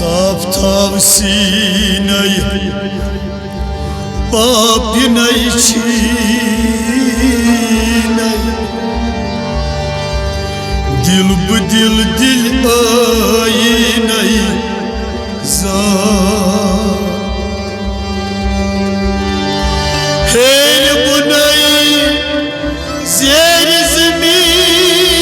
साफ थाव सीनय पापिनय छीनय दिल बदिल दिल आयनय हेल बुनय ज़ेर ज़मीनय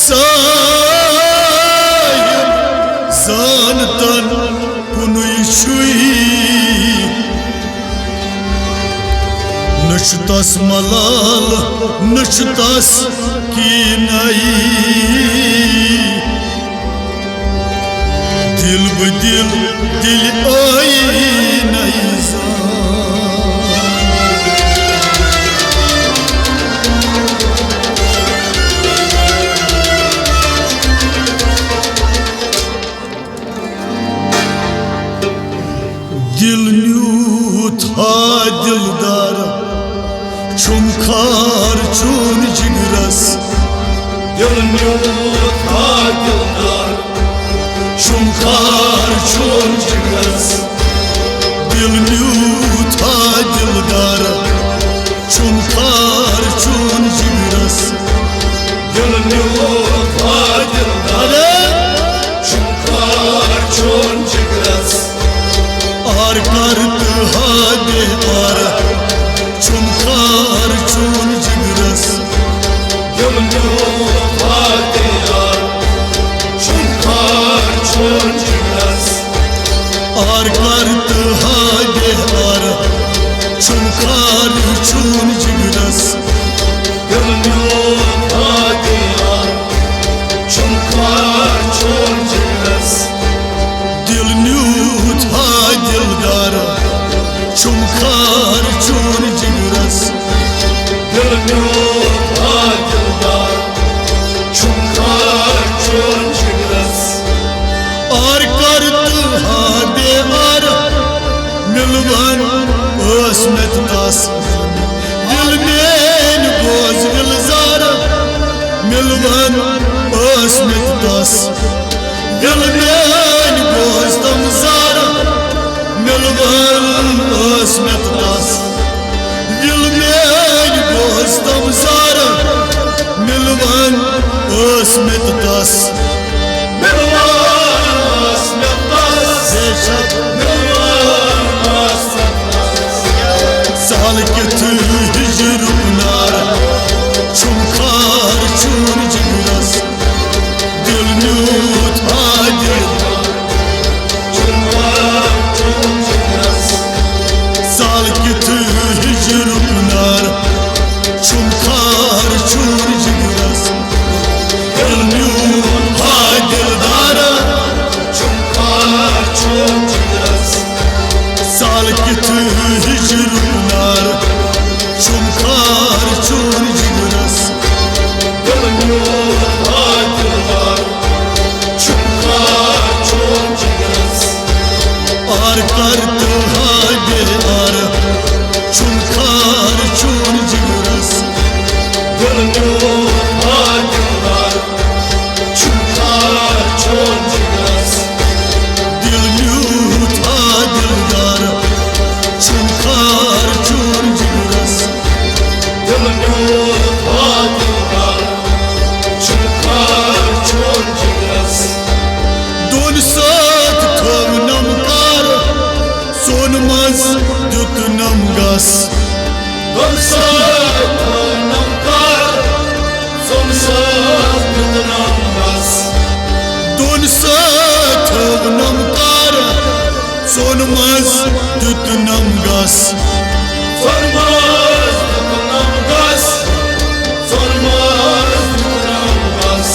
साहिब जानतन कुनुय शुई नशतस मलाल नशतस कीनय दिल बदिल दिल आयनय दिल न्यूथ हा दिलदार चुमखार चून जिगरस दिल न्यूथ हा दिलदार चुमखार चून जिगरस दिल न्यूथ हा दिलदार चुमखार चून जिगरस दिल न्यूथ हा दिलदार चुमखार चून जिगरस आर करत हा दे आर चुमखार चून जिगरस दिल न्यूथ हा दिलदार चुमखार चून जिगरस आर करत हा दे आर चुमखार चून जिगरस दिल न्यूथ हा दिलदार चुमखार चून जिगरस दिल न्यूथ हा दिलदार चुमखार चून जिगरस दिल न्यूथ हा दिलदार चुमखार चून जिगरस आर करत हा दे आर मिलवन असमत तास दिल मेन बोझ गुलजार मिलवन असमत तास दिल मेन बोझ तमजार मिलवन असमत तास दिल मेन बोझ तमजार मिलवन असमत तास साल कित हिजर नार चुमखार चून जिगरस दिल न्यूथ हा दिलदार चुमखार चून जिगरस साल कित हिजर नार चुमखार चून जिगरस दिल न्यूथ हा दिलदार चुमखार चून जिगरस साल कित हिजर नार चुमखार चून जिगरस दिल न्यूथ हा दिलदार चुमखार चून जिगरस आर करत हा दे आर चुमखार चून जिगरस दिल न्यूथ हा दिलदार चुमखार चून जिगरस दिल न्यूथ हा दिलदार चुमखार चून जिगरस दिल न्यूथ हा दिलदार चुमखार चून जिगरस दोन साथ थोव नमकार सोन मज दुत नमगस दोन साथ नमकार सोन साथ नमगस दोन साथ थोव नमकार सोन मज दुत नमगस सोनमस नमगस सोनमस नमगस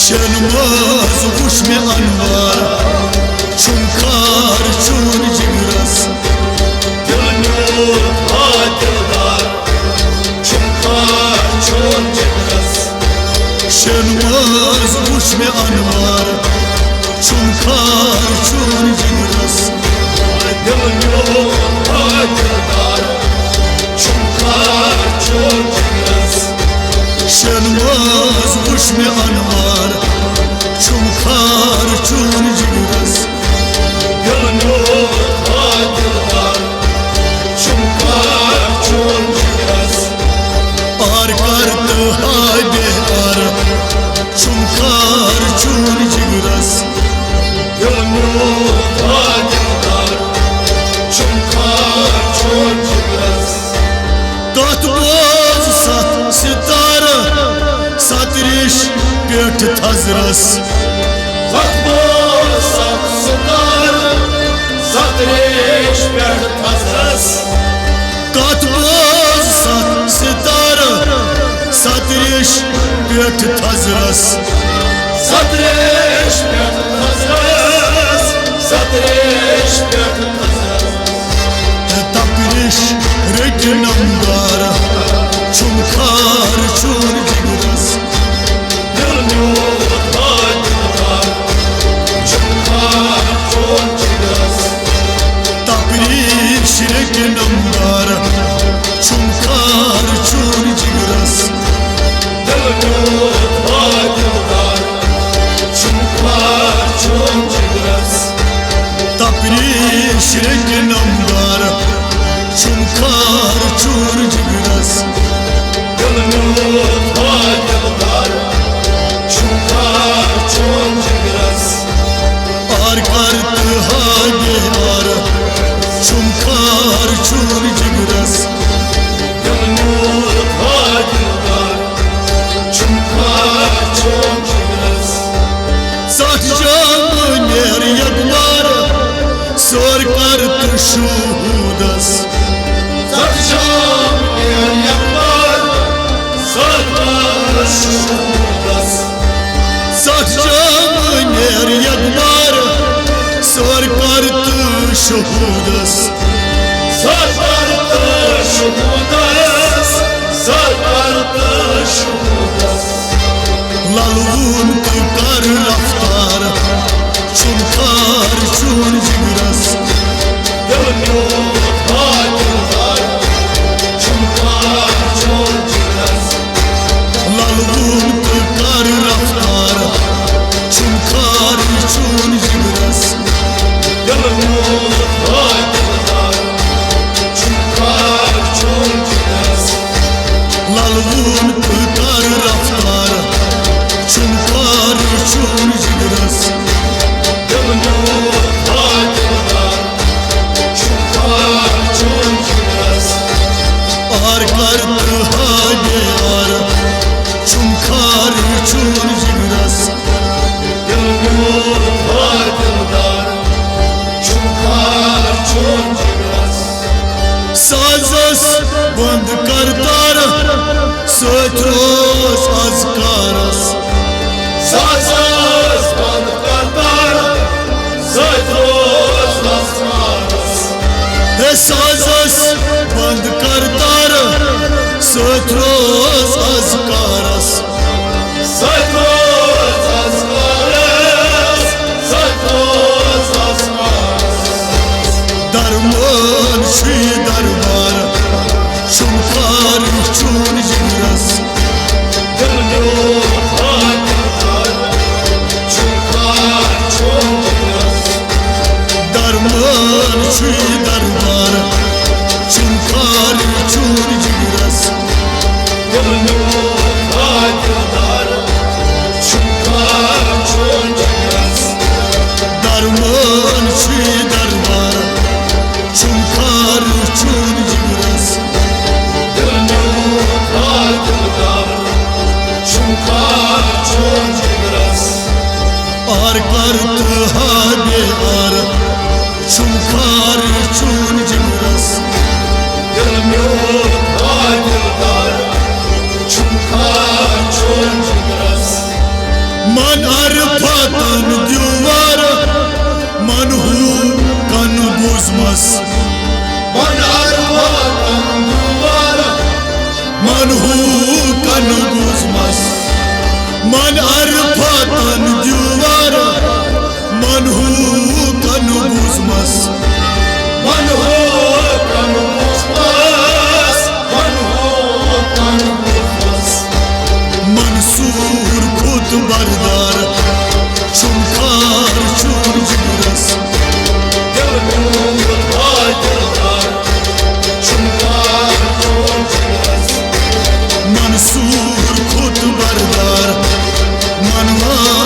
शनमज वुश में अनवार चुमखार चून जिगरस दिल न्यूथ हा दिलदार चुमखार चून जिगरस शनमज वुश में अनवार चुमखार चून जिगरस दिल न्यूथ हा दिलदार चुमखार चून जिगरस शनमज वुश में अनवार थजरस Satmaz sat sıkar Satreş per tazras Katboz sat sitar Satriş pet thazras Satreş per tazras Satreş per tazras Tapiriş regnamdar Çumkar çur cigras Dılmıyor hacılar Çumkar çor çiras Tapiriş regnamdar Çumkar çur cigras Dılmıyor hacılar Çumkar çor çiras Tapiriş regnamdar Çumkar çur cigras Dılmıyor hacılar Çumkar çor çiras Arkar hage ar Çumkar çur cigras Dılmıyor hacılar Çumkar çor çiras Saçcam ner yaklar Sor kart şuhudas Satacağım yer yapar Sarmaz şuhudas Saçcam ner yaklar Sor kart şuhudas Sarmardı şuhudas Sarmardı şuhudas Lalvun tıkar raftar Çumkar çur cigras Dönüyor hacılar Çumkar çor çiras Lalvun tıkar raftar Çumkar çur cigras Dönüyor hacılar Çumkar çor çiras Lalvun tıkar raftar Çumkar çur cigras Dönüyor hacılar Çumkar çor çiras Arkar hage ar Çumkar çur cigras Dönüyor hacılar Çumkar çor çiras Sazas band kartar Sötros azkaras Sazaz band kartar Saytros lasmaras Sazas band kartar Sötros azkaras Saytros lasmaras Saytros lasmaras Darman şi darbar Çumkar çur cigras Dönüyor hacılar Çumkar çor çiras Darman şi darbar Çumkar çur cigras Dönüyor hacılar Çumkar çor çiras Darman şi darbar Çumkar çur cigras Dönüyor hacılar Çumkar çor çiras Arkar hage ar Çumkar çur cigras Dönüyor hacılar Çumkar çor çiras Man arpatan duvar Man hu kan buzmas Man arvatan duvara Man hu kan buzmas Man arpatan duvar Man hu kan buzmas Man hokan buzmaz Man hokan buzmaz Mansur kut bardar Çumkar çur cigras Dönüyor hacılar Çumkar çor çiras Mansur kut bardar Manvar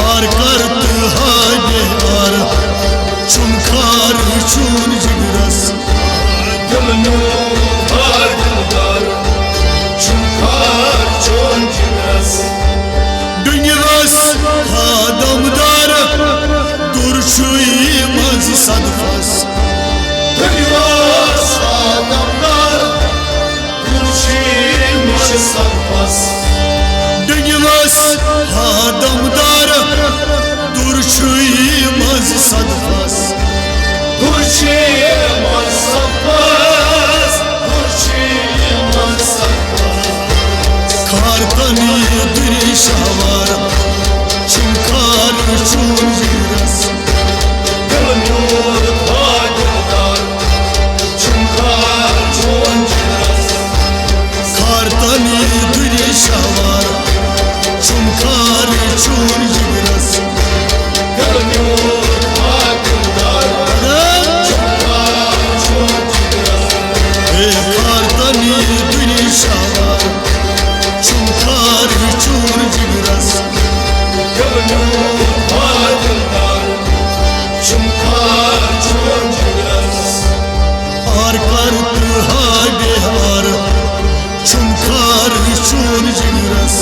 आर करत हागे are चुमकार चून जिगरस दुनियास हादमदार दुर्शुई मज सदफस दुनियास हादमदार दुर्शुई मज सदफस खारतनी दिरिशावार चुमकार चून जिगरस खारतनी दिरिशावार चुमकार चून जिगरस खारतनी दिरिशावार चुमकार चून जिगरस are करत हागे हार चुमकार चून जिगरस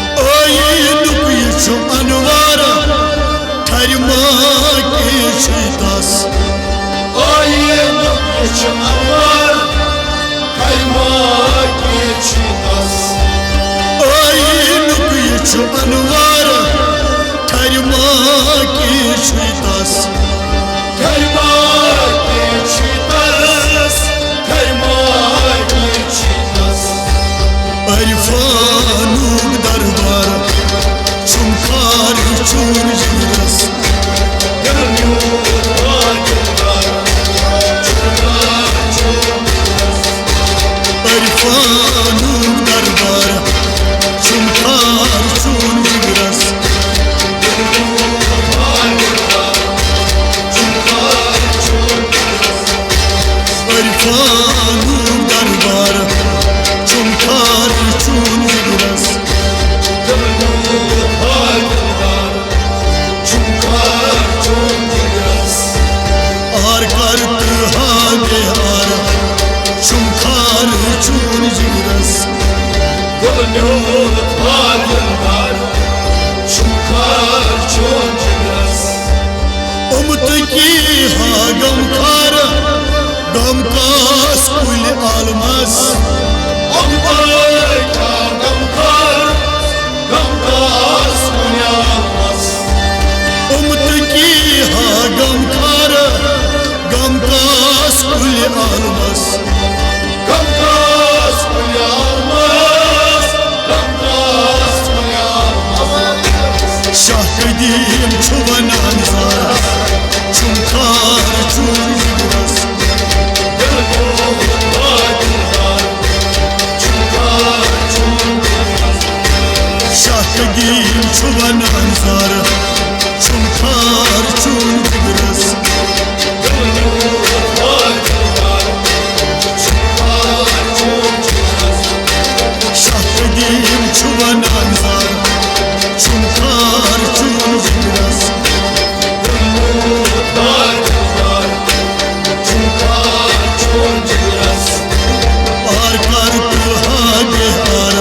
नुक यु अनवार ठरमा के छितास नुक यु अनवार ठरमा के छितास अरफानूक दरबार चुमकार चून जिगरस अरफानूक दरबार चुमकार चून जिगरस अरफानूक दरबार चुमकार चून जिगरस आर करत हागे हार चुमकार चून जिगरस उमत की हा गमखार गमकास कुल आलमस उमत की हा गमखार गमकास कुल आलमस शाह कदीम छुवन अंजार चुमकार चून जिगरस शाह कदीम छुवन अंजार चुमकार चून जिगरस शाह कदीम छुवन अंजार चुमकार चून जिगरस आर करत हागे हार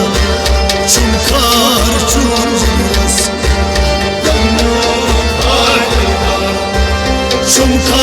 चुमकार चून जिगरस चुमकार